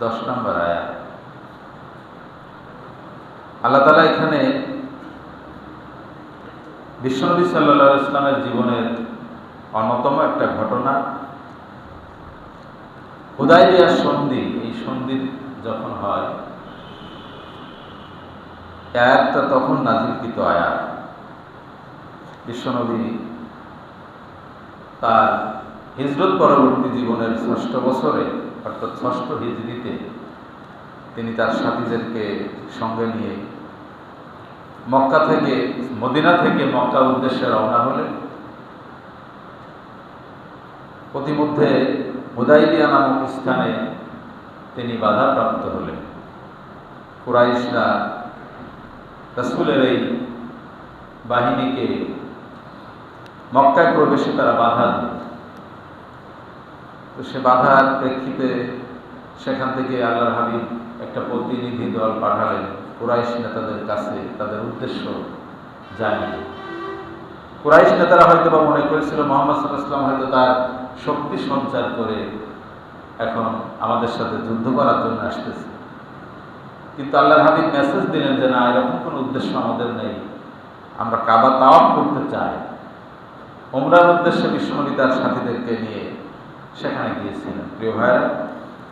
10 নম্বর আয়াত। আল্লাহ তাআলা এখানে বিশ্বনবী সাল্লাল্লাহু আলাইহি ওয়াসাল্লামের জীবনের অন্যতম একটা ঘটনা, হুদায়বিয়ার সন্ধি। এই সন্ধি যখন হয়, আয়াতটা তখন নাজিলকৃত আয়াত। বিশ্বনবী তার হিজরত পরবর্তী জীবনের 6ষ্ঠ বছরে, অর্থাৎ 6ষ্ঠ হিজরিতে তিনি তার সাথীদেরকে সঙ্গে নিয়ে মদিনা থেকে মক্কা উদ্দেশ্যে রওনা হলেন। প্রতিমধ্যে হুদায়বিয়া নামক স্থানে তিনি বাধাপ্রাপ্ত হলেন। কুরাইশরা রাসূলের এই বাহিনীকে মক্কায় প্রবেশে তারা বাধা দেয়। তো সে বাধার প্রেক্ষিতে সেখান থেকে আল্লাহর হাবিব একটা প্রতিনিধি দল পাঠালেন কুরাইশ নেতাদের কাছে, তাদের উদ্দেশ্য জানিয়ে। কুরাইশ নেতারা হয়তো বা মনে করেছিল মুহাম্মদ সাল্লাল্লাহু আলাইহি ওয়াসাল্লাম হয়তো তার শক্তি সঞ্চার করে এখন আমাদের সাথে যুদ্ধ করার জন্য আসতেছে। কিন্তু আল্লাহর হাবিব মেসেজ দিলেন যে না, এরকম কোনো উদ্দেশ্য আমাদের নেই, আমরা কাবা তাওয়াফ করতে চাই। উমরার উদ্দেশ্যে বিশ্বনবী তার সাথীদেরকে নিয়ে সেখানে গিয়েছিলেন। প্রিয় ভাইরা,